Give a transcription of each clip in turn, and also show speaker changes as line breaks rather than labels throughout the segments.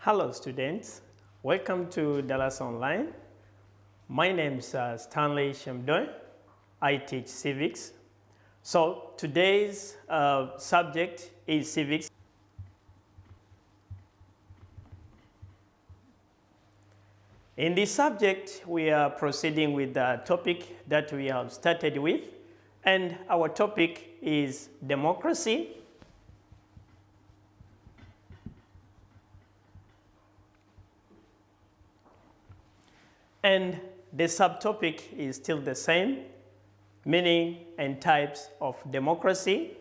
Hello students, welcome to Darasa Online. My name is Stanley Shemdoy. I teach Civics. So today's subject is Civics. In this subject, we are proceeding with the topic that we have started with, and our topic is democracy. And the subtopic is still the same, meaning and types of democracy.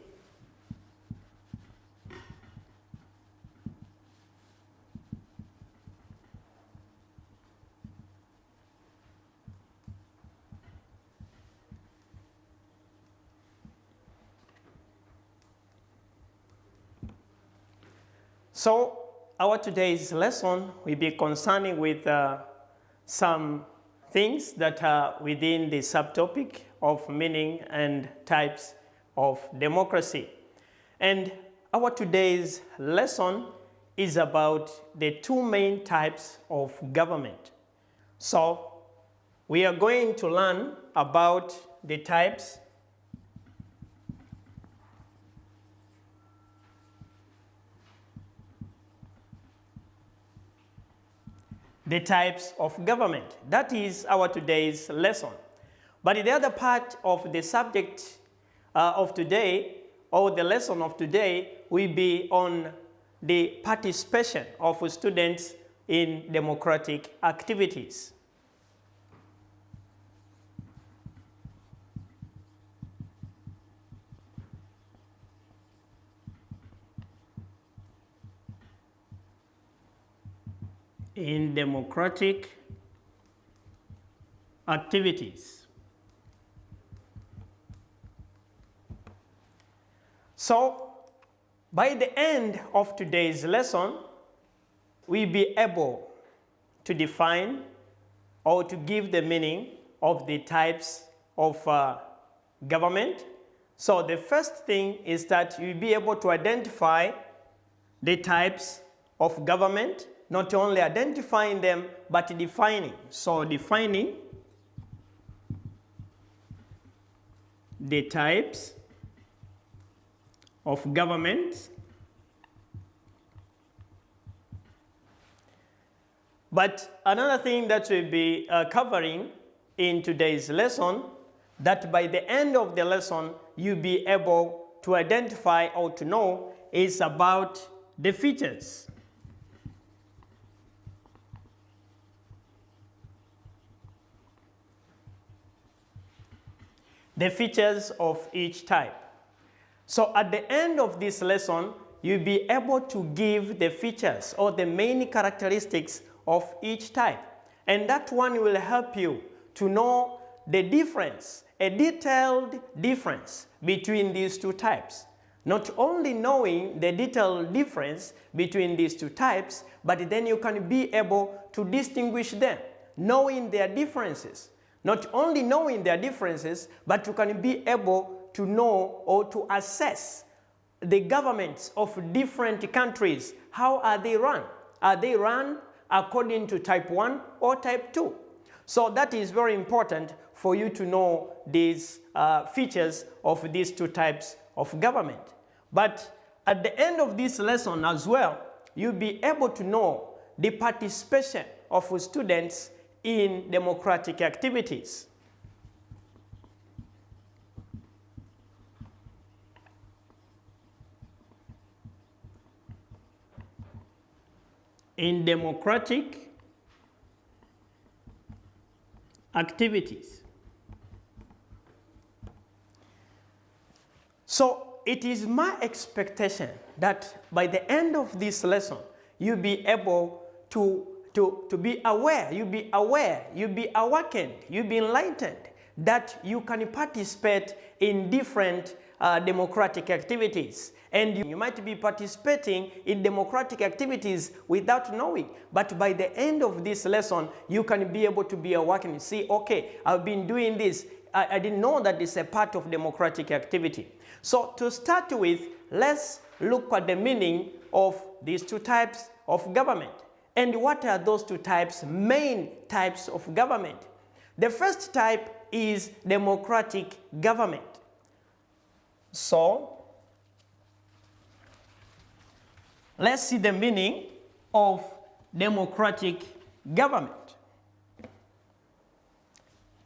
So our today's lesson will be concerning with some things that are within the subtopic of meaning and types of democracy. And our today's lesson is about the two main types of government. So we are going to learn about the types of government. That is our today's lesson. But the other part of the subject of today, or the lesson of today, will be on the participation of students in democratic activities. In democratic activities. So, by the end of today's lesson, we'll be able to define or to give the meaning of the types of government. So, the first thing is that you'll be able to identify the types of government, not only identifying them, but defining. So defining the types of governments. But another thing that we'll be covering in today's lesson, that by the end of the lesson, you'll be able to identify or to know, is about the features. The features of each type. So at the end of this lesson, you'll be able to give the features or the main characteristics of each type. And that one will help you to know the difference, a detailed difference between these two types. Not only knowing the detailed difference between these two types, but then you can be able to distinguish them, knowing their differences. Not only knowing their differences, but you can be able to know or to assess the governments of different countries. How are they run? Are they run according to type 1 or type 2? So that is very important for you to know these features of these two types of government. But at the end of this lesson as well, you'll be able to know the participation of students in democratic activities. In democratic activities. So it is my expectation that by the end of this lesson, you'll be able to be aware, you'll be awakened, you'll be enlightened that you can participate in different democratic activities. And you might be participating in democratic activities without knowing. But by the end of this lesson, you can be able to be awakened and see, okay, I've been doing this. I didn't know that it's a part of democratic activity. So to start with, let's look at the meaning of these two types of government. And what are those two types, main types of government? The first type is democratic government. So, let's see the meaning of democratic government.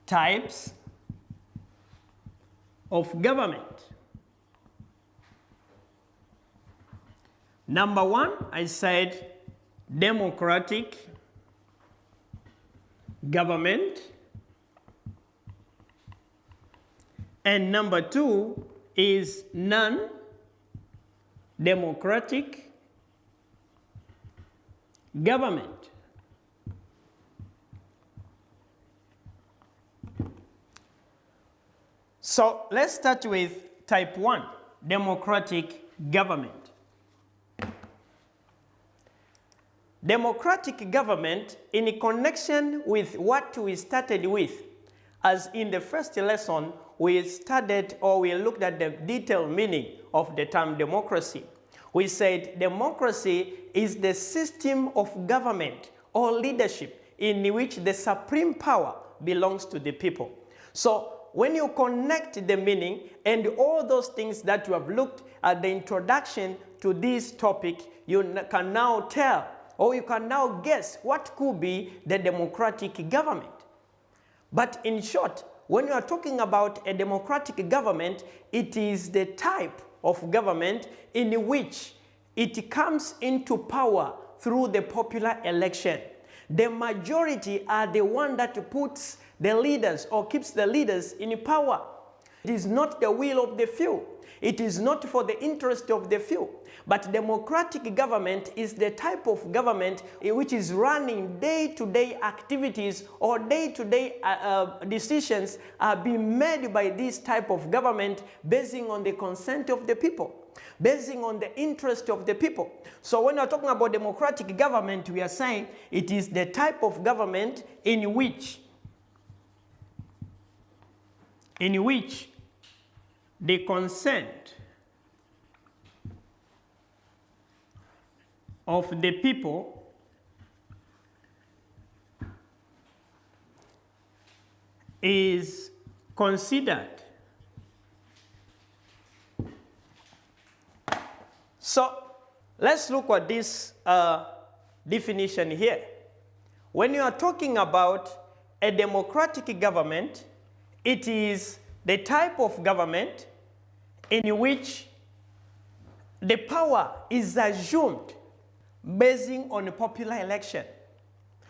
Types of government. Number one, I said democratic government. And number two is non-democratic government. So let's start with type 1, democratic government. Democratic government, in connection with what we started with, as in the first lesson, we studied or we looked at the detailed meaning of the term democracy. We said democracy is the system of government or leadership in which the supreme power belongs to the people. So when you connect the meaning and all those things that you have looked at the introduction to this topic, you can now tell or you can now guess what could be the democratic government. But in short, when you are talking about a democratic government, it is the type of government in which it comes into power through the popular election. The majority are the one that puts the leaders or keeps the leaders in power. It is not the will of the few. It is not for the interest of the few. But democratic government is the type of government which is running day-to-day activities or day-to-day decisions are being made by this type of government basing on the consent of the people, basing on the interest of the people. So when we're talking about democratic government, we are saying it is the type of government in which the consent of the people is considered. So let's look at this definition here. When you are talking about a democratic government, it is the type of government in which the power is assumed basing on a popular election.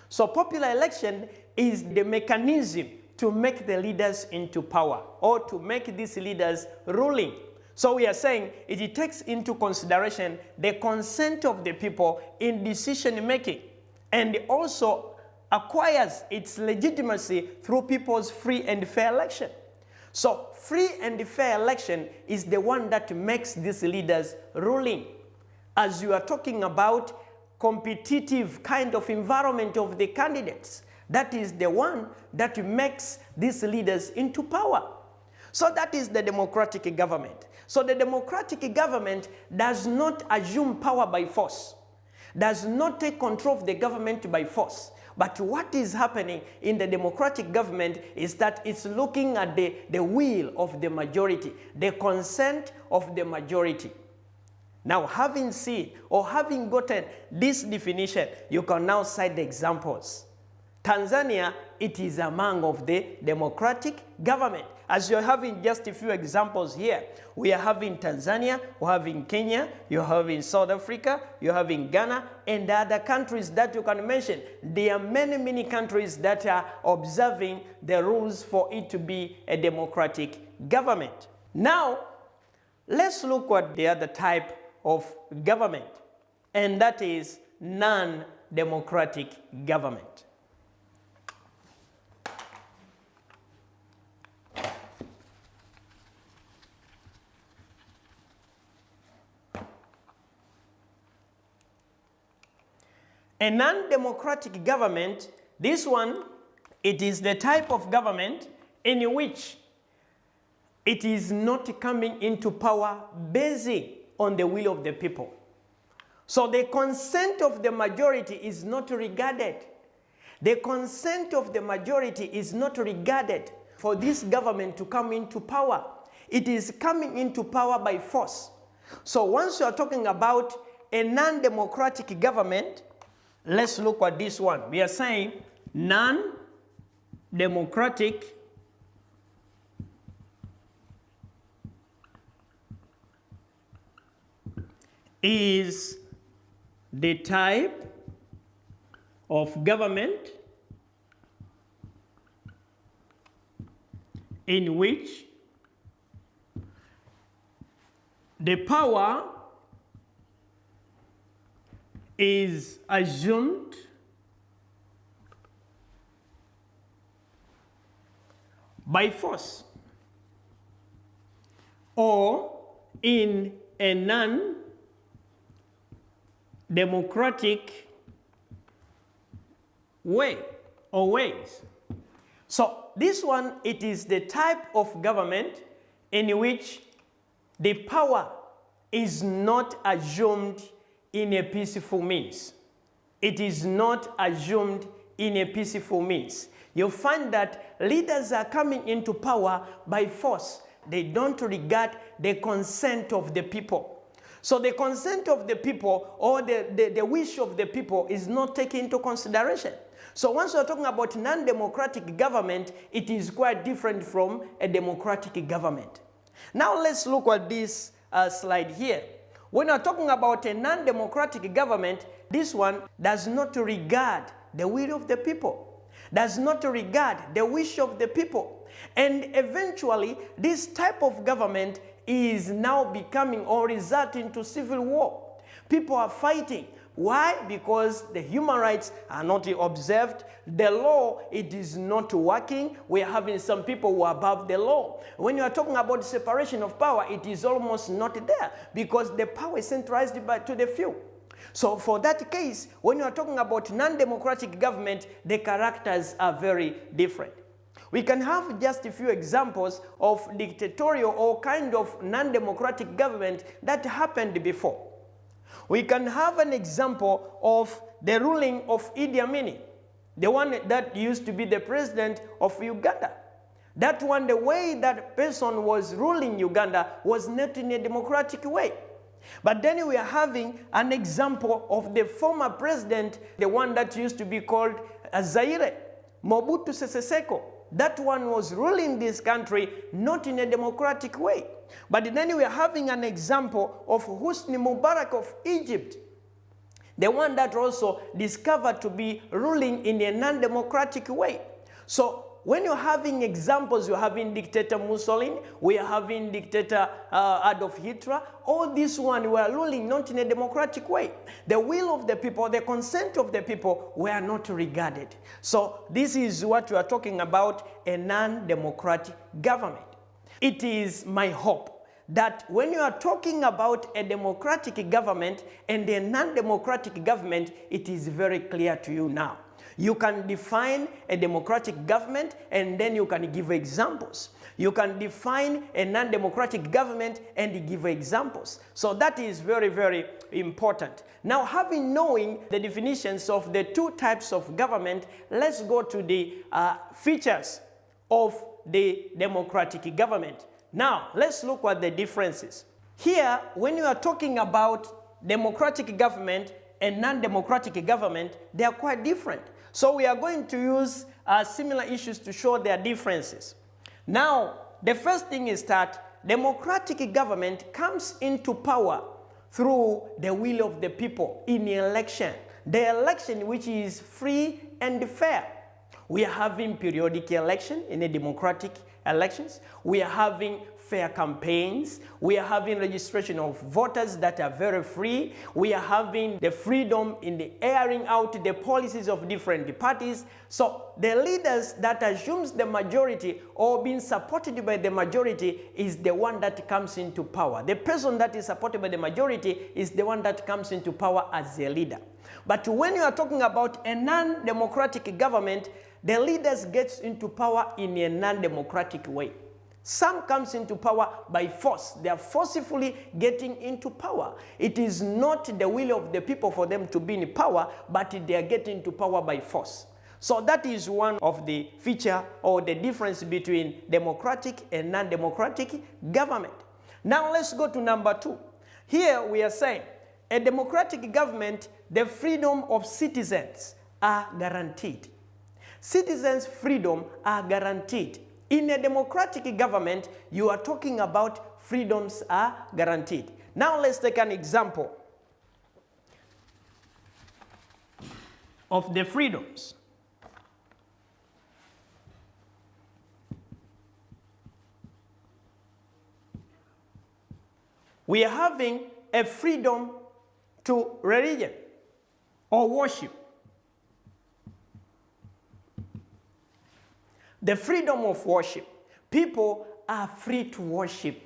So popular election is the mechanism to make the leaders into power or to make these leaders ruling. So we are saying it takes into consideration the consent of the people in decision making and also acquires its legitimacy through people's free and fair election. So free and fair election is the one that makes these leaders ruling. As you are talking about competitive kind of environment of the candidates, that is the one that makes these leaders into power. So that is the democratic government. So the democratic government does not assume power by force, does not take control of the government by force. But what is happening in the democratic government is that it's looking at the will of the majority, the consent of the majority. Now, having seen or having gotten this definition, you can now cite the examples. Tanzania, it is among of the democratic government. As you're having just a few examples here, we are having Tanzania, we're having Kenya, you're having South Africa, you're having Ghana, and other countries that you can mention. There are many, many countries that are observing the rules for it to be a democratic government. Now, let's look at the other type of government, and that is non-democratic government. A non-democratic government, this one, it is the type of government in which it is not coming into power based on the will of the people. So the consent of the majority is not regarded. The consent of the majority is not regarded for this government to come into power. It is coming into power by force. So once you are talking about a non-democratic government, let's look at this one. We are saying non-democratic is the type of government in which the power is assumed by force, or in a non-democratic way or ways. So this one, it is the type of government in which the power is not assumed in a peaceful means. It is not assumed in a peaceful means. You'll find that leaders are coming into power by force. They don't regard the consent of the people. So the consent of the people or the wish of the people is not taken into consideration. So once we're talking about non-democratic government, it is quite different from a democratic government. Now let's look at this slide here. When we're talking about a non-democratic government, this one does not regard the will of the people, does not regard the wish of the people. And eventually, this type of government is now becoming or resulting to civil war. People are fighting. Why? Because the human rights are not observed. The law, it is not working. We are having some people who are above the law. When you are talking about separation of power, it is almost not there because the power is centralized to the few. So for that case, when you are talking about non-democratic government, the characters are very different. We can have just a few examples of dictatorial or kind of non-democratic government that happened before. We can have an example of the ruling of Idi Amin, the one that used to be the president of Uganda. That one, the way that person was ruling Uganda was not in a democratic way. But then we are having an example of the former president, the one that used to be called Zaire, Mobutu Sese Seko. That one was ruling this country not in a democratic way. But then we are having an example of Hosni Mubarak of Egypt, the one that also discovered to be ruling in a non-democratic way. So when you're having examples, you're having dictator Mussolini, we are having dictator Adolf Hitler. All this one were ruling not in a democratic way. The will of the people, the consent of the people were not regarded. So this is what we are talking about, a non-democratic government. It is my hope that when you are talking about a democratic government and a non-democratic government, it is very clear to you now. You can define a democratic government and then you can give examples. You can define a non-democratic government and give examples. So that is very, very important. Now, knowing the definitions of the two types of government, let's go to the features of the democratic government. Now, let's look at the differences. Here, when you are talking about democratic government and non-democratic government, they are quite different. So we are going to use similar issues to show their differences. Now, the first thing is that democratic government comes into power through the will of the people in the election. The election which is free and fair. We are having periodic election in the democratic elections. We are having fair campaigns. We are having registration of voters that are very free. We are having the freedom in the airing out the policies of different parties. So the leaders that assumes the majority or being supported by the majority is the one that comes into power. The person that is supported by the majority is the one that comes into power as a leader. But when you are talking about a non-democratic government, the leaders get into power in a non-democratic way. Some comes into power by force. They are forcefully getting into power. It is not the will of the people for them to be in power, but they are getting into power by force. So that is one of the feature or the difference between democratic and non-democratic government. Now let's go to number 2. Here we are saying a democratic government, the freedom of citizens are guaranteed. Citizens' freedom are guaranteed. In a democratic government, you are talking about freedoms are guaranteed. Now let's take an example of the freedoms. We are having a freedom to religion or worship. The freedom of worship. People are free to worship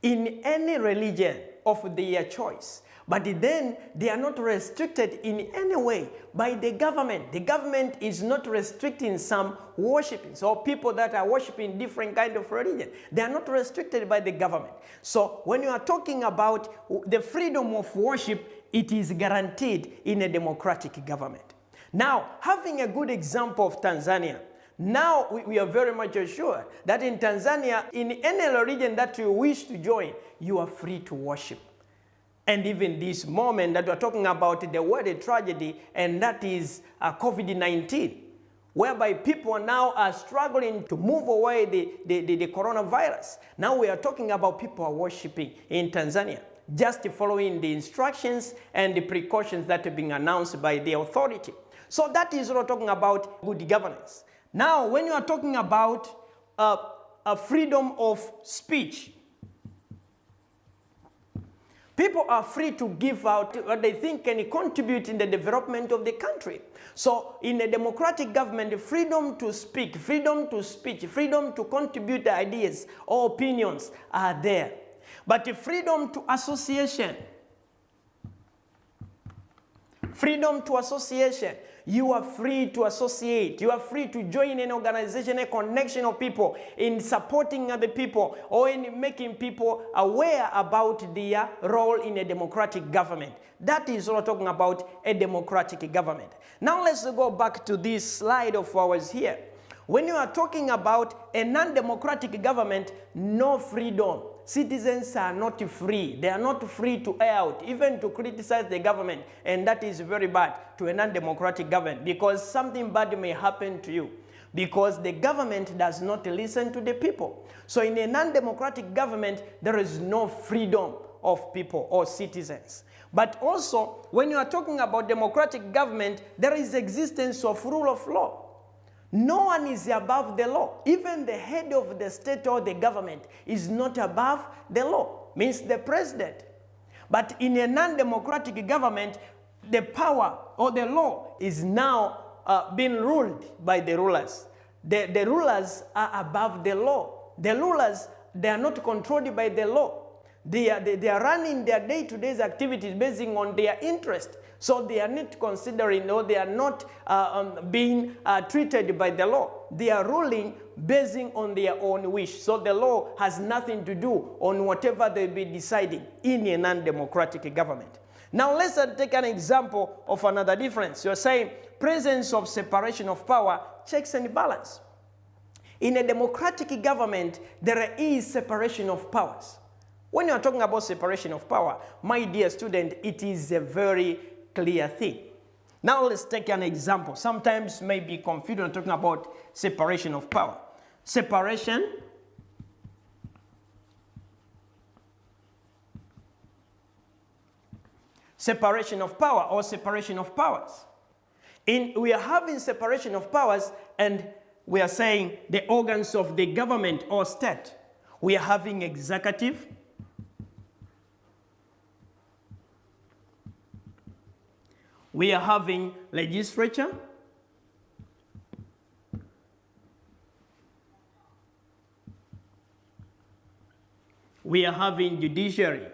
in any religion of their choice. But then they are not restricted in any way by the government. The government is not restricting some worshiping. So people that are worshiping different kind of religion, they are not restricted by the government. So when you are talking about the freedom of worship, it is guaranteed in a democratic government. Now, having a good example of Tanzania, now we are very much assured that in Tanzania, in any religion that you wish to join, you are free to worship. And even this moment that we're talking about the world tragedy, and that is COVID-19, whereby people now are struggling to move away the coronavirus. Now we are talking about people are worshiping in Tanzania, just following the instructions and the precautions that are being announced by the authority. So that is what we're talking about good governance. Now, when you are talking about a freedom of speech, people are free to give out what they think can contribute in the development of the country. So in a democratic government, freedom to speak, freedom to speech, freedom to contribute ideas or opinions are there. But the freedom to association, you are free to associate. You are free to join an organization, a connection of people in supporting other people or in making people aware about their role in a democratic government. That is what we're talking about, a democratic government. Now let's go back to this slide of ours here. When you are talking about a non-democratic government, no freedom. Citizens are not free. They are not free to air out, even to criticize the government. And that is very bad to a non-democratic government, because something bad may happen to you, because the government does not listen to the people. So in a non-democratic government, there is no freedom of people or citizens. But also, when you are talking about democratic government, there is existence of rule of law. No one is above the law. Even the head of the state or the government is not above the law, means the president. But in a non-democratic government, the power or the law is now being ruled by the rulers. The rulers are above the law. The rulers, they are not controlled by the law. They are running their day-to-day activities based on their interest. So they are not considering, or they are not being treated by the law. They are ruling based on their own wish. So the law has nothing to do on whatever they'll be deciding in a non-democratic government. Now let's take an example of another difference. You're saying presence of separation of power, checks and balance. In a democratic government, there is separation of powers. When you are talking about separation of power, my dear student, it is a very clear thing. Now let's take an example. Sometimes may be confused when talking about separation of power. Separation of power or separation of powers. We are having separation of powers, and we are saying the organs of the government or state. We are having executive, we are having legislature, we are having judiciary.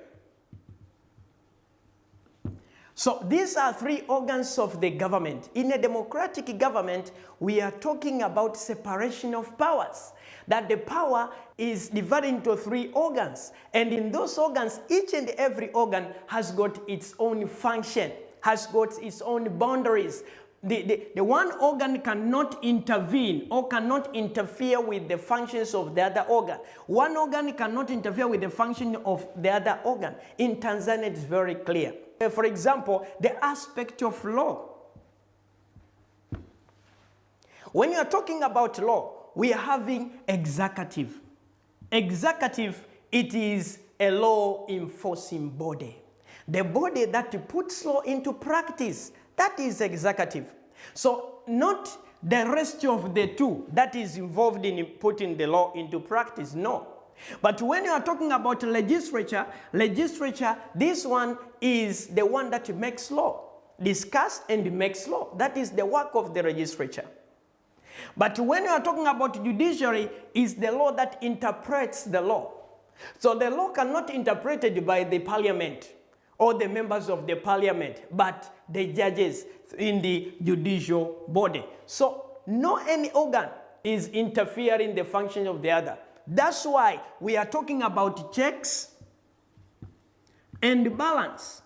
So these are three organs of the government. In a democratic government, we are talking about separation of powers. That the power is divided into three organs. And in those organs, each and every organ has got its own function, has got its own boundaries. The one organ cannot intervene or cannot interfere with the functions of the other organ. One organ cannot interfere with the function of the other organ. In Tanzania, it's very clear. For example, the aspect of law. When you are talking about law, we are having executive. Executive, it is a law enforcing body. The body that puts law into practice, that is executive. So not the rest of the two that is involved in putting the law into practice, no. But when you are talking about legislature, this one is the one that makes law, discuss and makes law. That is the work of the legislature. But when you are talking about judiciary, is the law that interprets the law. So the law cannot be interpreted by the parliament or the members of the parliament, but the judges in the judicial body. So no any organ is interfering in the function of the other. That's why we are talking about checks and balance.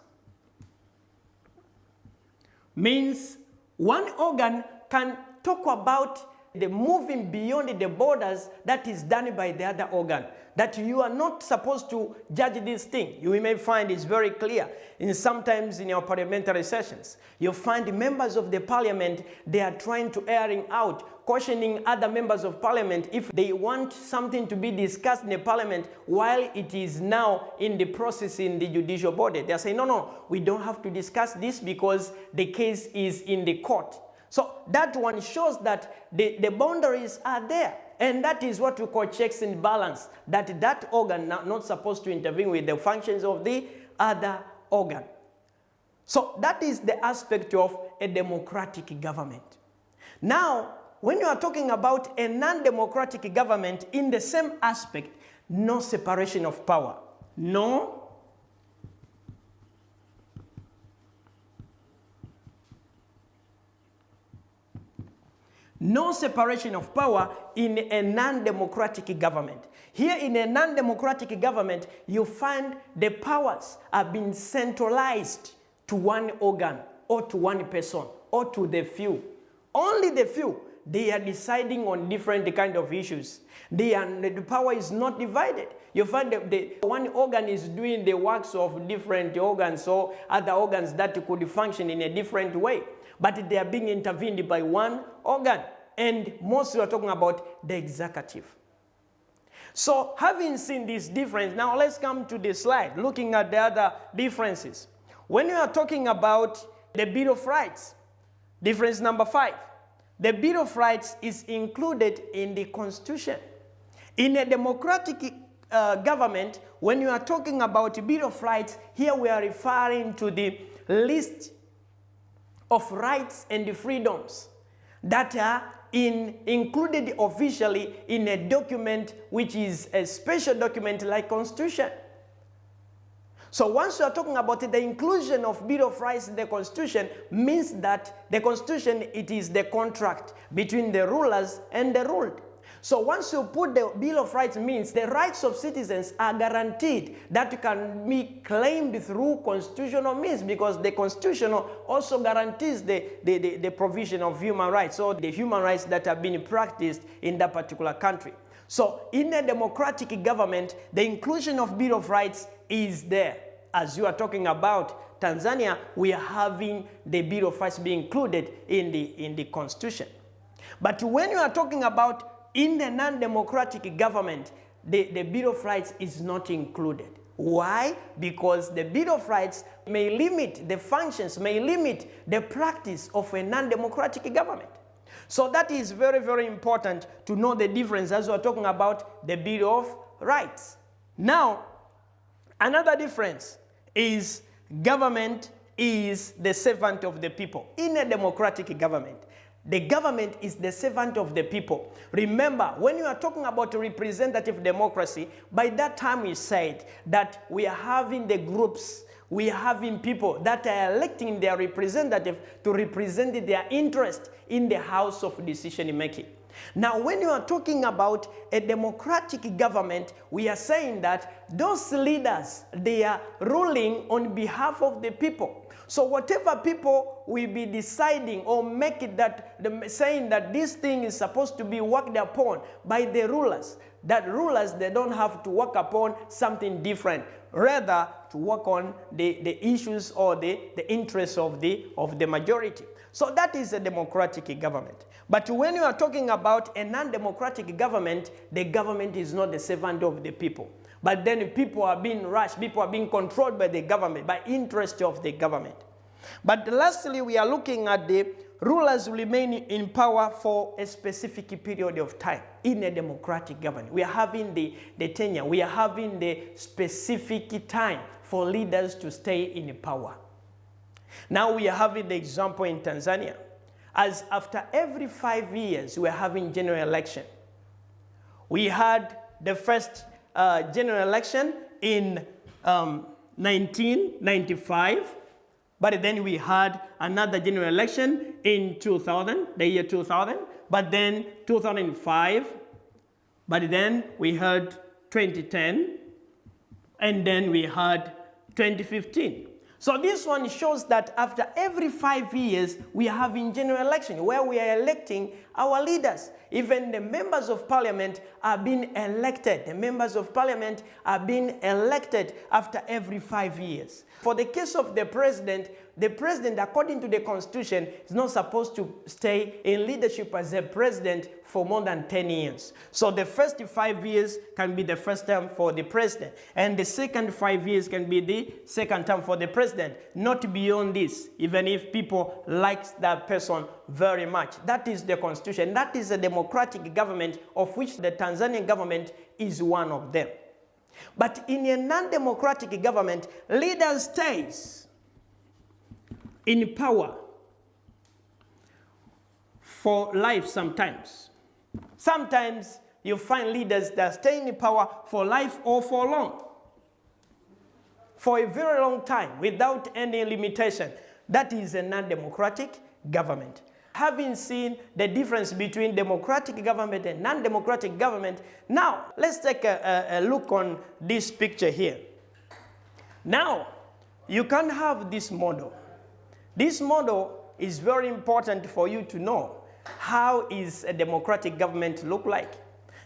Means one organ can talk about the moving beyond the borders that is done by the other organ. That you are not supposed to judge this thing. You may find it's very clear. Sometimes in your parliamentary sessions, you find members of the parliament, they are trying to airing out, cautioning other members of parliament if they want something to be discussed in the parliament while it is now in the process in the judicial body. They are saying, no, we don't have to discuss this because the case is in the court. So that one shows that the boundaries are there. And that is what we call checks and balance. That organ not supposed to intervene with the functions of the other organ. So that is the aspect of a democratic government. Now, when you are talking about a non-democratic government, in the same aspect, no separation of power. No separation of power in a non-democratic government. Here in a non-democratic government, you find the powers are being centralized to one organ or to one person or to the few. Only the few. They are deciding on different kind of issues. The power is not divided. You find that the one organ is doing the works of different organs or other organs that could function in a different way. But they are being intervened by one organ. And mostly we are talking about the executive. So having seen this difference, now let's come to the slide, looking at the other differences. When we are talking about the Bill of Rights, difference number 5, the Bill of Rights is included in the Constitution. In a democratic government, when you are talking about Bill of Rights, here we are referring to the list of rights and freedoms that are included officially in a document which is a special document like Constitution. So once you are talking about the inclusion of Bill of Rights in the Constitution, means that the Constitution, it is the contract between the rulers and the ruled. So once you put the Bill of Rights, means the rights of citizens are guaranteed that can be claimed through constitutional means, because the Constitution also guarantees the provision of human rights, or the human rights that have been practiced in that particular country. So in a democratic government, the inclusion of Bill of Rights is there. As you are talking about Tanzania, we are having the Bill of Rights being included in the Constitution. But when you are talking about in the non-democratic government, the Bill of Rights is not included. Why? Because the Bill of Rights may limit the functions, may limit the practice of a non-democratic government. So that is very, very important to know the difference as we are talking about the Bill of Rights. Now, another difference is government is the servant of the people. In a democratic government, the government is the servant of the people. Remember, when you are talking about representative democracy, by that time we said that we are having the groups We are having people that are electing their representative to represent their interest in the house of decision making. Now, when you are talking about a democratic government, we are saying that those leaders, they are ruling on behalf of the people. So whatever people will be deciding or make it that, saying that this thing is supposed to be worked upon by the rulers, that rulers, they don't have to work upon something different, rather to work on the issues or the interests of the majority. So that is a democratic government. But when you are talking about a non-democratic government, the government is not the servant of the people. But then people are being rushed, people are being controlled by the government, by interest of the government. But lastly, we are looking at the rulers remain in power for a specific period of time in a democratic government. We are having the tenure, we are having the specific time for leaders to stay in power. Now we are having the example in Tanzania, as after every 5 years we are having general election. We had the first general election in 1995, but then we had another general election in 2000, the year 2000, but then 2005, but then we had 2010, and then we had 2015. So this one shows that after every 5 years, we are having general election where we are electing our leaders. Even the members of parliament are being elected. The members of parliament are being elected after every 5 years. For the case of the president, according to the constitution, is not supposed to stay in leadership as a president for more than 10 years. So the first 5 years can be the first term for the president, and the second 5 years can be the second term for the president, not beyond this, even if people like that person very much. That is the constitution. That is a democratic government, of which the Tanzanian government is one of them. But in a non-democratic government, leader stays in power for life sometimes. Sometimes you find leaders that stay in power for life or for long, for a very long time, without any limitation. That is a non-democratic government. Having seen the difference between democratic government and non-democratic government, now let's take a look on this picture here. Now, you can have this model. This model is very important for you to know how is a democratic government look like.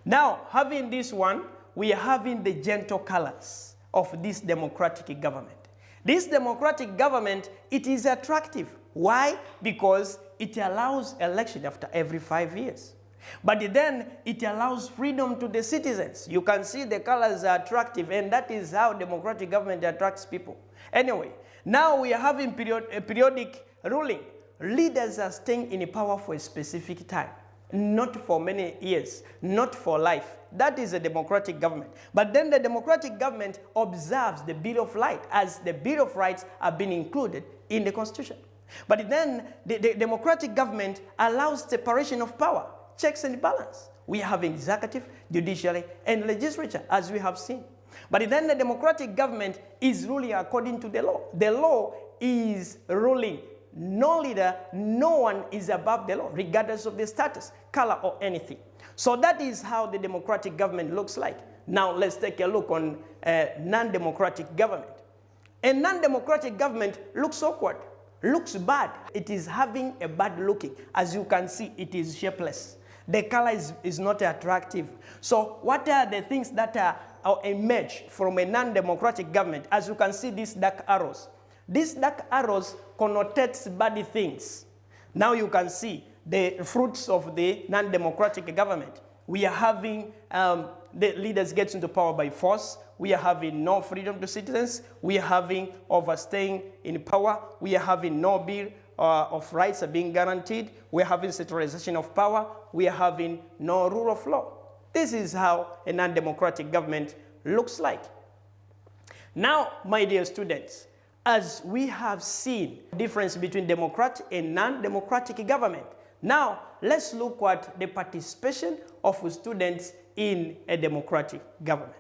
Now, having this one, we are having the gentle colors of this democratic government. This democratic government, it is attractive. Why? Because it allows election after every 5 years. But then it allows freedom to the citizens. You can see the colors are attractive, and that is how democratic government attracts people. Anyway, now we are having periodic ruling. Leaders are staying in power for a specific time, not for many years, not for life. That is a democratic government. But then the democratic government observes the Bill of Rights, as the Bill of Rights have been included in the Constitution. But then the democratic government allows separation of power, checks and balance. We have executive, judiciary, and legislature, as we have seen. But then the democratic government is ruling according to the law. The law is ruling. No leader, no one is above the law, regardless of the status, color, or anything. So that is how the democratic government looks like. Now let's take a look on a non-democratic government. A non-democratic government looks awkward, looks bad. It is having a bad looking. As you can see, it is shapeless. The color is not attractive. So what are the things that are emerge from a non-democratic government? As you can see, these dark arrows. These dark arrows connotates bad things. Now you can see the fruits of the non-democratic government. We are having the leaders get into power by force. We are having no freedom to citizens. We are having overstaying in power. We are having no bill of rights are being guaranteed. We are having centralization of power. We are having no rule of law. This is how a non-democratic government looks like. Now, my dear students, as we have seen the difference between democratic and non-democratic government, now let's look at the participation of students in a democratic government.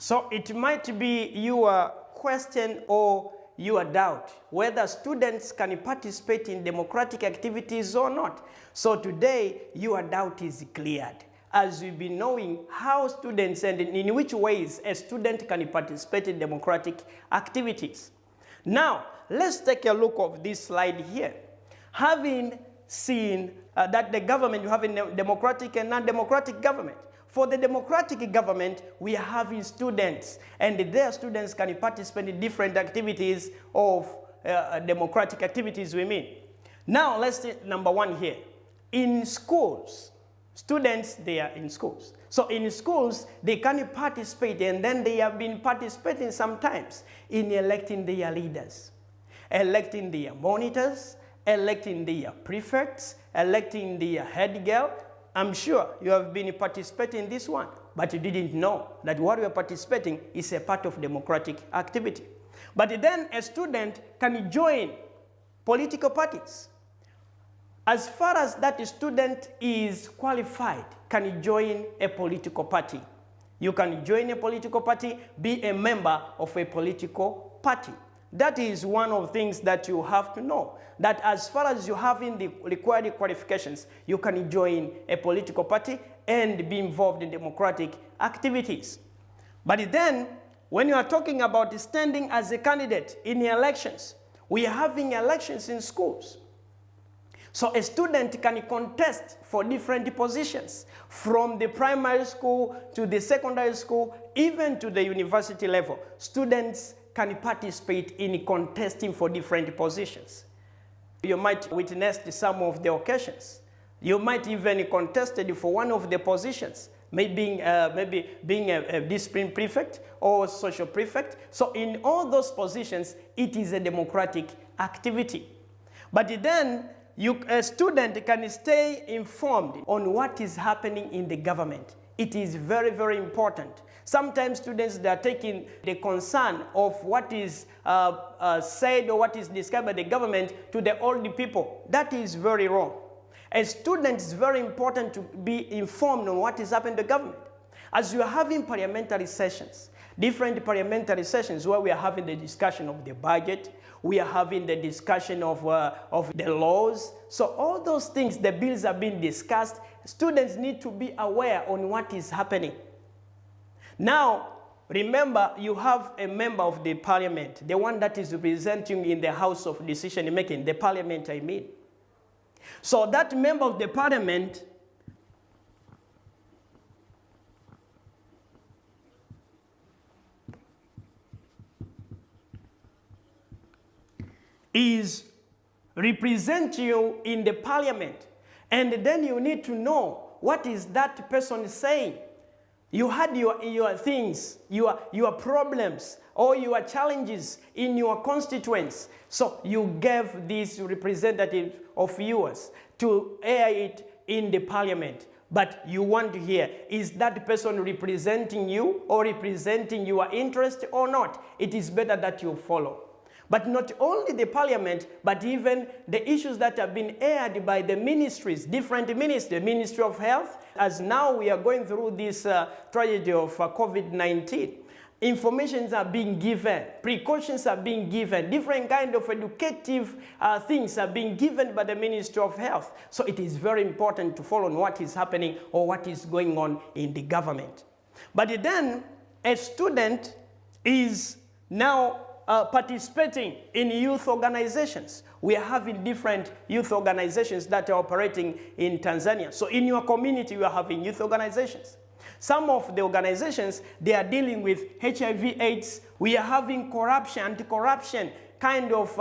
So it might be your question or your doubt whether students can participate in democratic activities or not. So today your doubt is cleared, as we'll be knowing how students and in which ways a student can participate in democratic activities. Now, let's take a look of this slide here. Having seen that the government, you have a democratic and non-democratic government. For the democratic government, we are having students, and their students can participate in different activities of democratic activities, we mean. Now, let's take number one here. In schools, students, they are in schools. So in schools, they can participate, and then they have been participating sometimes in electing their leaders, electing their monitors, electing their prefects, electing their head girl. I'm sure you have been participating in this one, but you didn't know that what you are participating is a part of democratic activity. But then a student can join political parties. As far as that student is qualified, can join a political party. You can join a political party, be a member of a political party. That is one of the things that you have to know, that as far as you have in the required qualifications, you can join a political party and be involved in democratic activities. But then, when you are talking about standing as a candidate in elections, we are having elections in schools. So a student can contest for different positions, from the primary school to the secondary school, even to the university level. Students can participate in contesting for different positions. You might witness some of the occasions. You might even contested for one of the positions, maybe being a discipline prefect or social prefect. So in all those positions, it is a democratic activity. But then a student can stay informed on what is happening in the government. It is very, very important. Sometimes students, they are taking the concern of what is said or what is described by the government to the old people. That is very wrong. As students, it's very important to be informed on what is happening in the government. As you are having parliamentary sessions, different parliamentary sessions where we are having the discussion of the budget, we are having the discussion of the laws. So all those things, the bills are being discussed. Students need to be aware on what is happening. Now, remember, you have a member of the parliament, the one that is representing in the House of Decision Making, the parliament, I mean. So that member of the parliament is representing you in the parliament, and then you need to know what is that person saying. You had your things, your problems, or your challenges in your constituents. So you gave this representative of yours to air it in the parliament. But you want to hear, is that person representing you or representing your interest or not? It is better that you follow. But not only the parliament, but even the issues that have been aired by the ministries, different ministries, the Ministry of Health, as now we are going through this tragedy of COVID-19. Informations are being given, precautions are being given, different kind of educative things are being given by the Ministry of Health. So it is very important to follow on what is happening or what is going on in the government. But then a student is now participating in youth organizations. We are having different youth organizations that are operating in Tanzania. So in your community, you are having youth organizations. Some of the organizations, they are dealing with HIV/AIDS. We are having corruption, anti-corruption kind of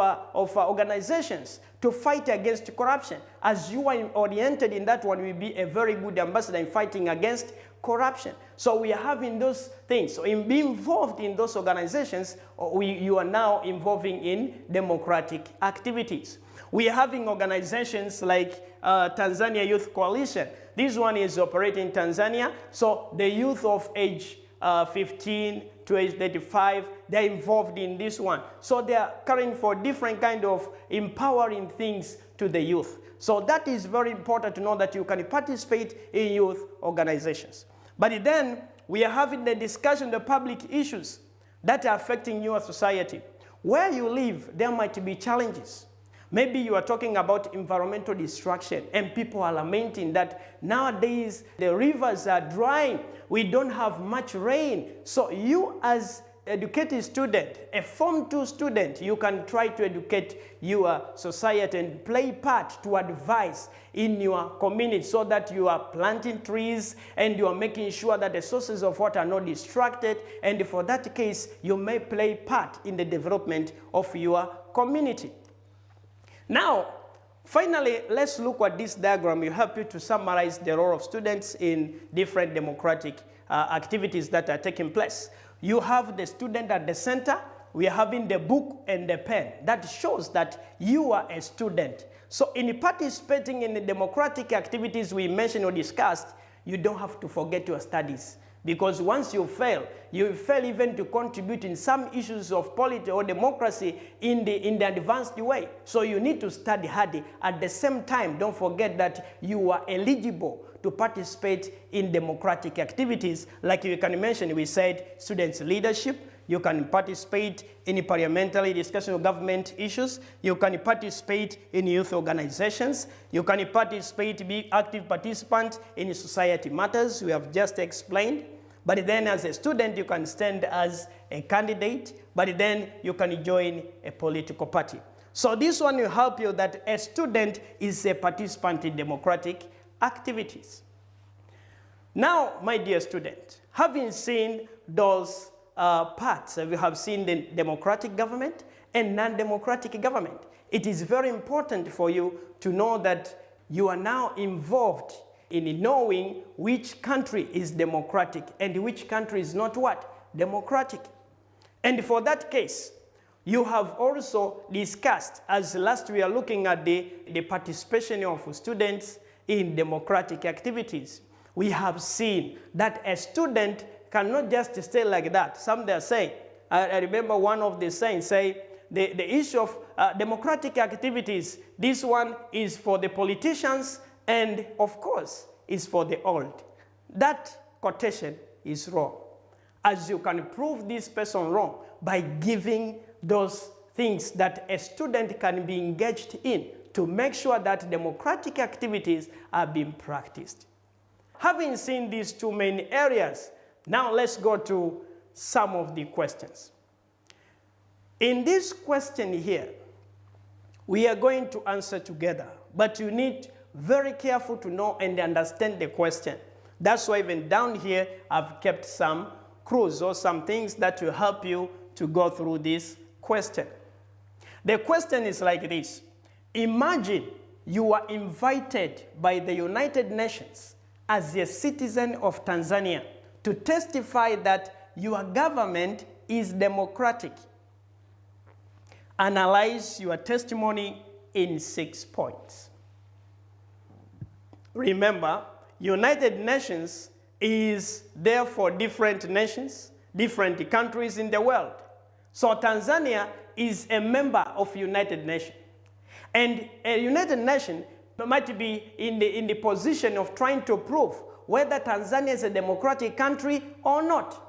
organizations to fight against corruption. As you are oriented in that one, you will be a very good ambassador in fighting against corruption. So we are having those things. So in being involved in those organizations, you are now involving in democratic activities. We are having organizations like Tanzania Youth Coalition. This one is operating in Tanzania. So the youth of age 15 to age 35, they're involved in this one. So they are caring for different kind of empowering things to the youth. So that is very important to know that you can participate in youth organizations. But then we are having the discussion of the public issues that are affecting your society. Where you live, there might be challenges. Maybe you are talking about environmental destruction and people are lamenting that nowadays the rivers are drying. We don't have much rain. So you as educated student, a Form 2 student, you can try to educate your society and play part to advise in your community so that you are planting trees and you are making sure that the sources of water are not distracted. And for that case, you may play part in the development of your community. Now, finally, let's look at this diagram. It will help you to summarize the role of students in different democratic activities that are taking place. You have the student at the center. We are having the book and the pen. That shows that you are a student. So in participating in the democratic activities we mentioned or discussed, you don't have to forget your studies. Because once you fail even to contribute in some issues of politics or democracy in the advanced way. So you need to study hard. At the same time, don't forget that you are eligible to participate in democratic activities. Like you can mention, we said students' leadership. You can participate in parliamentary discussion of government issues. You can participate in youth organizations. You can participate, be active participant in society matters we have just explained. But then as a student, you can stand as a candidate, but then you can join a political party. So this one will help you that a student is a participant in democratic activities. Now, my dear student, having seen those parts, we have seen the democratic government and non-democratic government. It is very important for you to know that you are now involved in knowing which country is democratic and which country is not what? Democratic. And for that case, you have also discussed, as last we are looking at the participation of students in democratic activities. We have seen that a student cannot just stay like that. Some they are saying, I remember one of the sayings say, the issue of democratic activities, this one is for the politicians and of course is for the old. That quotation is wrong. As you can prove this person wrong by giving those things that a student can be engaged in to make sure that democratic activities are being practiced. Having seen these two main areas, now let's go to some of the questions. In this question here, we are going to answer together, but you need very careful to know and understand the question. That's why even down here, I've kept some clues or some things that will help you to go through this question. The question is like this. Imagine you are invited by the United Nations as a citizen of Tanzania to testify that your government is democratic. Analyze your testimony in 6 points. Remember, United Nations is there for different nations, different countries in the world. So Tanzania is a member of United Nations. And a United Nations might be in the position of trying to prove whether Tanzania is a democratic country or not.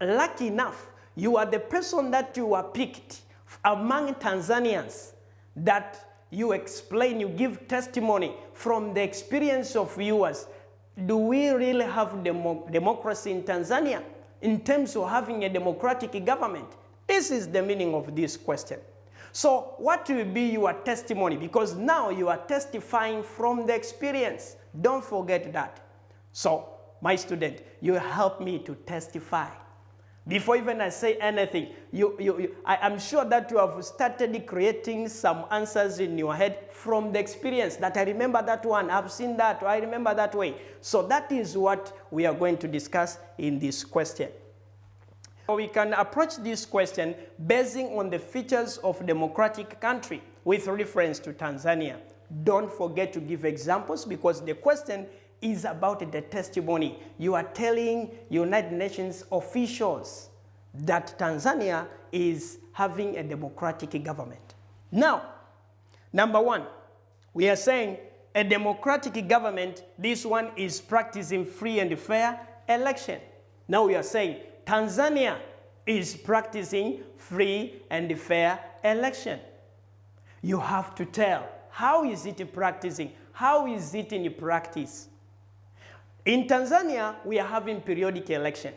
Lucky enough, you are the person that you are picked among Tanzanians that you explain, you give testimony from the experience of viewers. Do we really have democracy in Tanzania in terms of having a democratic government? This is the meaning of this question. So what will be your testimony? Because now you are testifying from the experience. Don't forget that. So, my student, you help me to testify. Before even I say anything, I am sure that you have started creating some answers in your head from the experience that I remember that one, I've seen that, or I remember that way. So that is what we are going to discuss in this question. We can approach this question basing on the features of a democratic country with reference to Tanzania. Don't forget to give examples because the question is about the testimony. You are telling United Nations officials that Tanzania is having a democratic government. Now, number one, we are saying a democratic government, this one is practicing free and fair election. Now we are saying Tanzania is practicing free and fair election. You have to tell, how is it practicing? How is it in practice? In Tanzania, we are having periodic election.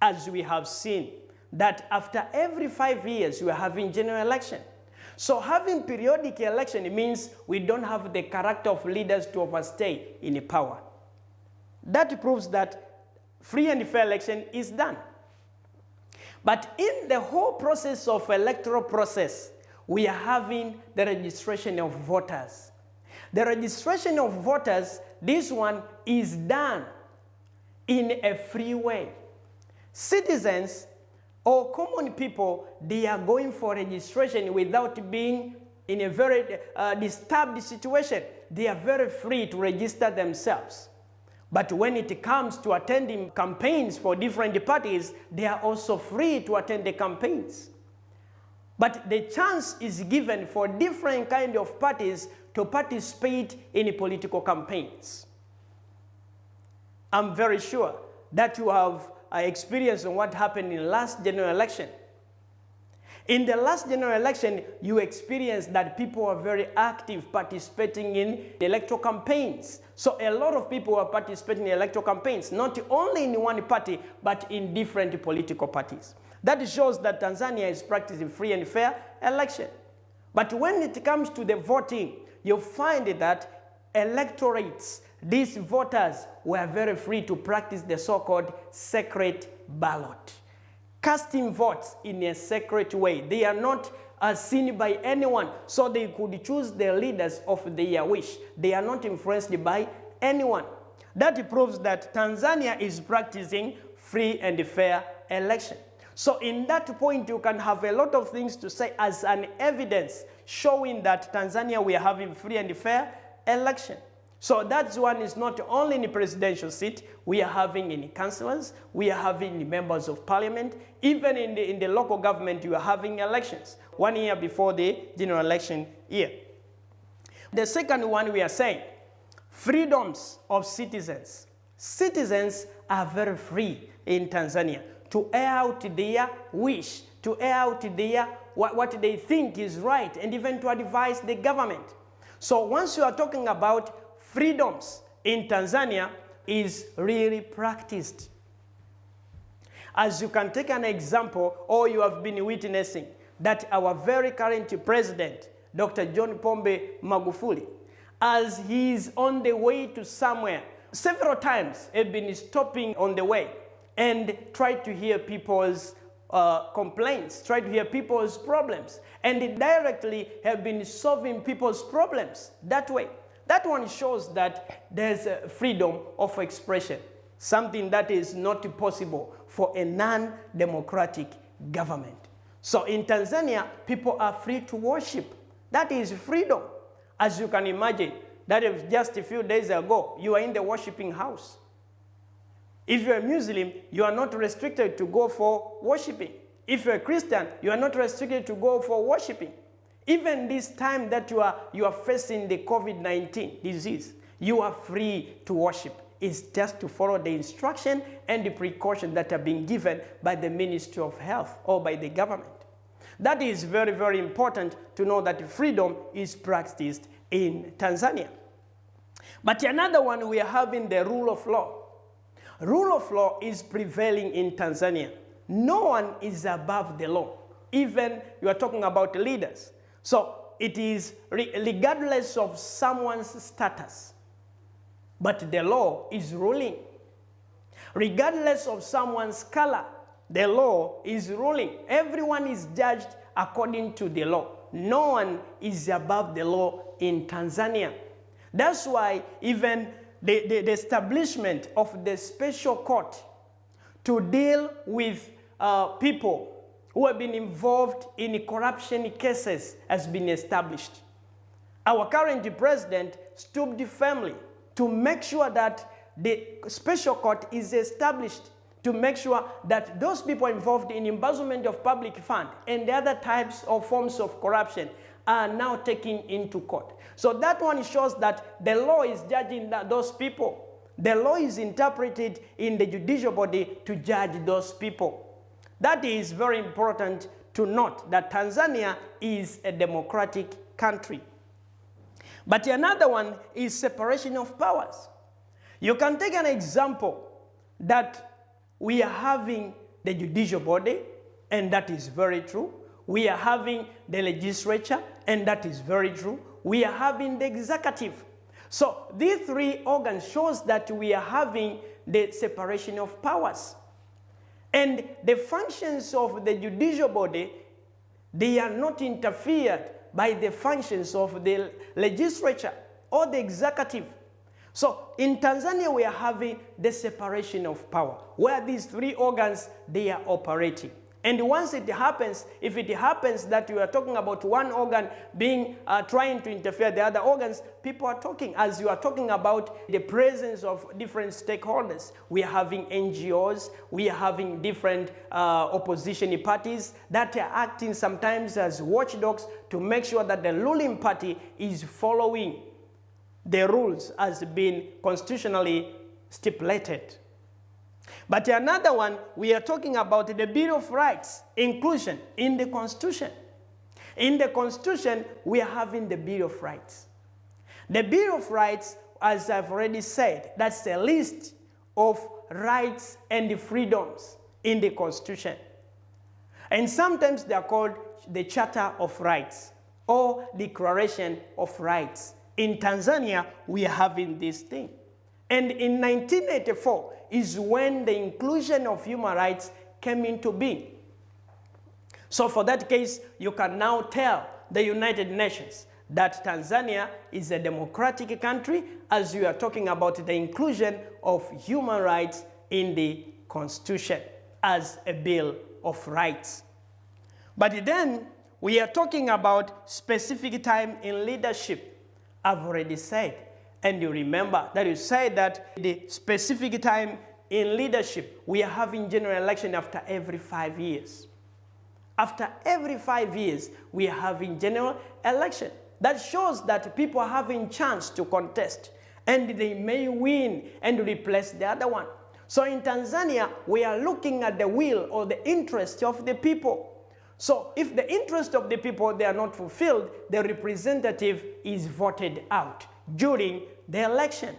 As we have seen, that after every 5 years, we are having general election. So having periodic election means we don't have the character of leaders to overstay in power. That proves that free and fair election is done. But in the whole process of electoral process, we are having the registration of voters. The registration of voters, this one is done in a free way. Citizens or common people, they are going for registration without being in a very disturbed situation. They are very free to register themselves. But when it comes to attending campaigns for different parties, they are also free to attend the campaigns. But the chance is given for different kind of parties to participate in political campaigns. I'm very sure that you have experienced what happened in the last general election. In the last general election, you experienced that people were very active participating in electoral campaigns. So a lot of people were participating in electoral campaigns, not only in one party, but in different political parties. That shows that Tanzania is practicing free and fair election. But when it comes to the voting, you'll find that electorates, these voters were very free to practice the so-called secret ballot. Casting votes in a secret way. They are not seen by anyone, so they could choose the leaders of their wish. They are not influenced by anyone. That proves that Tanzania is practicing free and fair election. So in that point, you can have a lot of things to say as an evidence showing that Tanzania, we are having free and fair election. So that one is not only in the presidential seat, we are having in councillors, we are having the members of parliament, even in the local government, you are having elections 1 year before the general election year. The second one we are saying, freedoms of citizens. Citizens are very free in Tanzania to air out their wish, to air out their what they think is right, and even to advise the government. So once you are talking about freedoms in Tanzania is really practiced. As you can take an example, or you have been witnessing, that our very current president, Dr. John Pombe Magufuli, as he is on the way to somewhere, several times have been stopping on the way and try to hear people's complaints, try to hear people's problems, and directly have been solving people's problems that way. That one shows that there's a freedom of expression, something that is not possible for a non-democratic government. So in Tanzania, people are free to worship. That is freedom. As you can imagine, that is just a few days ago, you are in the worshiping house. If you're a Muslim, you are not restricted to go for worshiping. If you're a Christian, you are not restricted to go for worshiping. Even this time that you are facing the COVID-19 disease, you are free to worship. It's just to follow the instruction and the precaution that are being given by the Ministry of Health or by the government. That is very, very important to know that freedom is practiced in Tanzania. But another one, we are having the rule of law. Rule of law is prevailing in Tanzania. No one is above the law. Even you are talking about leaders. So it is regardless of someone's status, but the law is ruling. Regardless of someone's color, the law is ruling. Everyone is judged according to the law. No one is above the law in Tanzania. That's why even the establishment of the special court to deal with people who have been involved in corruption cases has been established. Our current president stood firmly to make sure that the special court is established, to make sure that those people involved in embezzlement of public fund and the other types of forms of corruption are now taken into court. So that one shows that the law is judging those people. the law is interpreted in the judicial body to judge those people. That is very important to note, that Tanzania is a democratic country. But another one is separation of powers. You can take an example that we are having the judicial body, and that is very true. We are having the legislature, and that is very true. We are having the executive. So these three organs shows that we are having the separation of powers. And the functions of the judicial body, they are not interfered by the functions of the legislature or the executive. So in Tanzania, we are having the separation of power, where these three organs, they are operating. And once it happens, if it happens that we are talking about one organ being trying to interfere the other organs, people are talking, as you are talking about the presence of different stakeholders. We are having NGOs, we are having different opposition parties that are acting sometimes as watchdogs to make sure that the ruling party is following the rules as being constitutionally stipulated. But another one, we are talking about the Bill of Rights, inclusion in the Constitution. In the Constitution, we are having the Bill of Rights. The Bill of Rights, as I've already said, that's a list of rights and freedoms in the Constitution. And sometimes they are called the Charter of Rights or Declaration of Rights. In Tanzania, we are having this thing. And in 1984 is when the inclusion of human rights came into being. So for that case, you can now tell the United Nations that Tanzania is a democratic country, as you are talking about the inclusion of human rights in the Constitution as a Bill of Rights. But then we are talking about specific time in leadership. I've already said. And you remember that you said that the specific time in leadership, we are having general election after every 5 years. After every 5 years, we are having general election. That shows that people are having chance to contest, and they may win and replace the other one. So in Tanzania, we are looking at the will or the interest of the people. So if the interest of the people, they are not fulfilled, the representative is voted out during the election.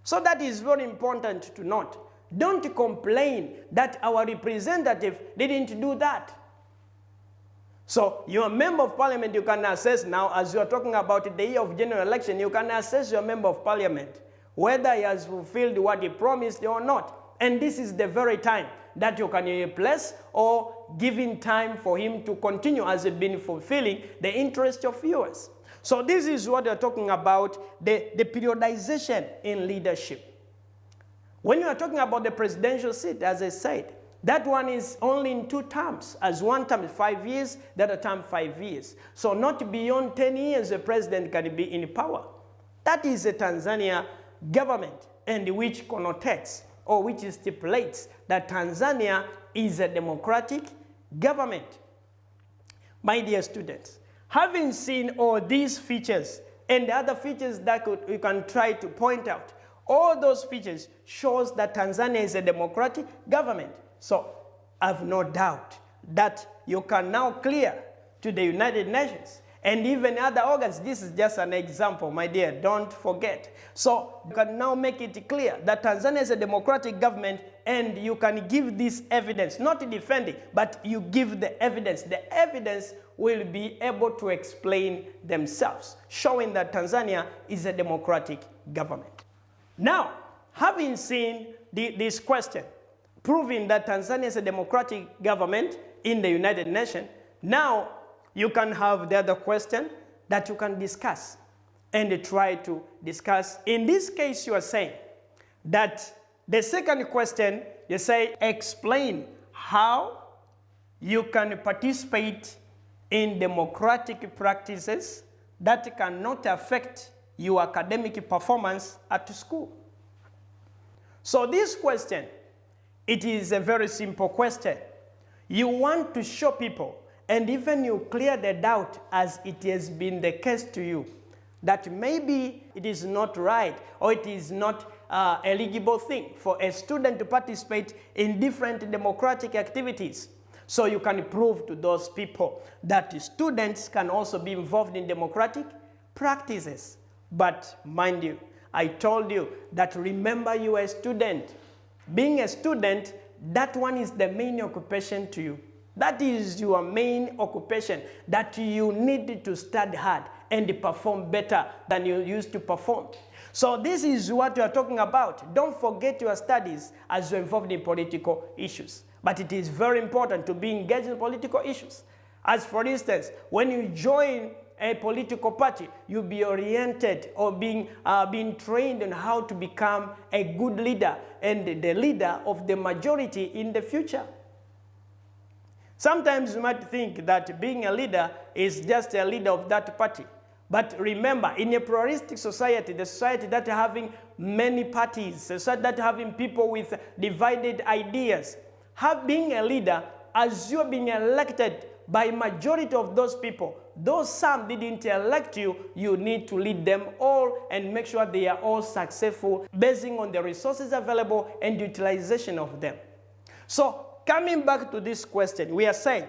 So that is very important to note. Don't complain that our representative didn't do that. So you're a member of parliament, you can assess now, as you are talking about the year of general election, you can assess your member of parliament, whether he has fulfilled what he promised or not. And this is the very time that you can replace or giving time for him to continue as he's been fulfilling the interest of yours. So this is what we're talking about, the periodization in leadership. When you are talking about the presidential seat, as I said, that one is only in 2 terms. As one term is 5 years, the other term 5 years. So not beyond 10 years the president can be in power. That is the Tanzania government, and which connotates or which stipulates that Tanzania is a democratic government. My dear students, having seen all these features and the other features that you can try to point out, all those features shows that Tanzania is a democratic government. So I have no doubt that you can now clear to the United Nations and even other organs. This is just an example, my dear, don't forget. So you can now make it clear that Tanzania is a democratic government, and you can give this evidence, not defending, but you give the evidence. The evidence will be able to explain themselves, showing that Tanzania is a democratic government. Now, having seen this question, proving that Tanzania is a democratic government in the United Nations, now you can have the other question that you can discuss and try to discuss. In this case, you are saying that the second question, you say, explain how you can participate in democratic practices that cannot affect your academic performance at school. So this question, it is a very simple question. You want to show people, and even you clear the doubt as it has been the case to you, that maybe it is not right or it is not eligible thing for a student to participate in different democratic activities. So you can prove to those people that students can also be involved in democratic practices. But mind you, I told you that remember you are a student. Being a student, that one is the main occupation to you. That is your main occupation, that you need to study hard and perform better than you used to perform. So this is what we are talking about. Don't forget your studies as you're involved in political issues. But it is very important to be engaged in political issues. As for instance, when you join a political party, you'll be oriented or being trained on how to become a good leader and the leader of the majority in the future. Sometimes you might think that being a leader is just a leader of that party. But remember, in a pluralistic society, the society that having many parties, the society that having people with divided ideas, being a leader, as you're being elected by majority of those people, though some didn't elect you, you need to lead them all and make sure they are all successful, basing on the resources available and utilization of them. So, coming back to this question, we are saying,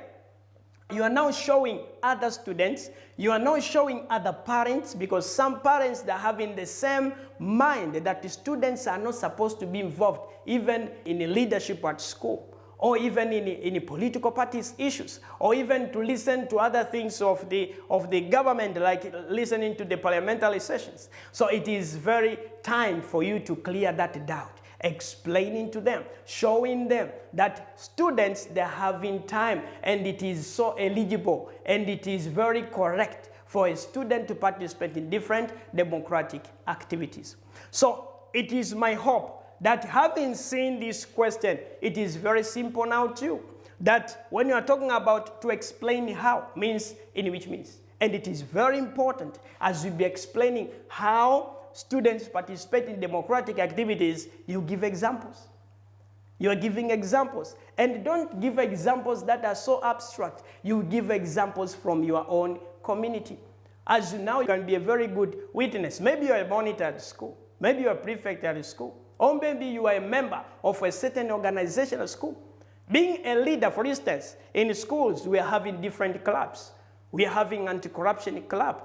you are now showing other students, you are now showing other parents, because some parents that are having the same mind that the students are not supposed to be involved, even in leadership at school, or even in political parties issues, or even to listen to other things of the government, like listening to the parliamentary sessions. So it is very time for you to clear that doubt, explaining to them, showing them that students, they're having time and it is so eligible and it is very correct for a student to participate in different democratic activities. So it is my hope that having seen this question, it is very simple now too, that when you are talking about to explain how, means in which means. And it is very important as we be explaining how students participate in democratic activities, you give examples. You are giving examples. And don't give examples that are so abstract. You give examples from your own community. As you now, you can be a very good witness. Maybe you are a monitor at school. Maybe you are a prefect at school. Or maybe you are a member of a certain organization at school. Being a leader, for instance, in schools, we are having different clubs. We are having anti-corruption club.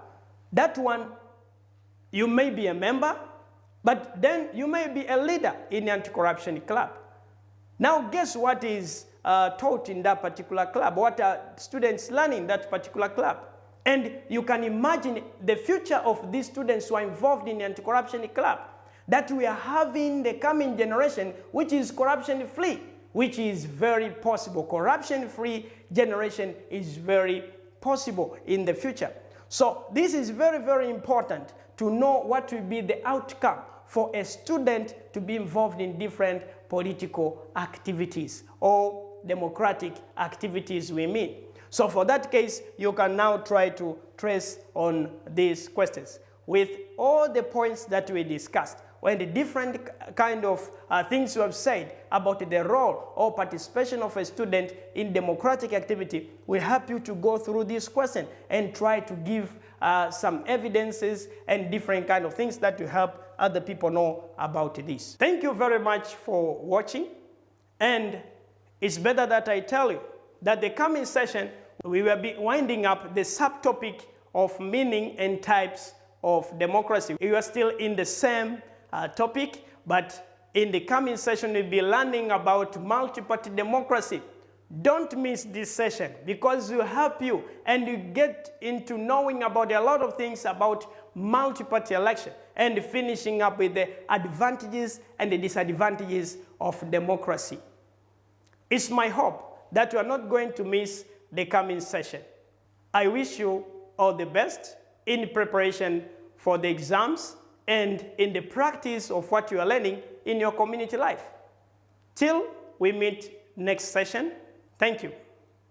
That one, you may be a member, but then you may be a leader in the anti-corruption club. Now, guess what is taught in that particular club? What are students learning in that particular club? And you can imagine the future of these students who are involved in the anti-corruption club, that we are having the coming generation, which is corruption-free, which is very possible. Corruption-free generation is very possible in the future. So this is very, very important to know what will be the outcome for a student to be involved in different political activities or democratic activities we mean. So for that case, you can now try to trace on these questions with all the points that we discussed, when the different kind of things you have said about the role or participation of a student in democratic activity will help you to go through this question and try to give some evidences and different kind of things that will help other people know about this. Thank you very much for watching, and it's better that I tell you that the coming session we will be winding up the subtopic of meaning and types of democracy. We are still in the same topic, but in the coming session we'll be learning about multi-party democracy. Don't miss this session, because it will help you and you get into knowing about a lot of things about multi-party election and finishing up with the advantages and the disadvantages of democracy. It's my hope that you are not going to miss the coming session. I wish you all the best in preparation for the exams and in the practice of what you are learning in your community life. Till we meet next session, thank you.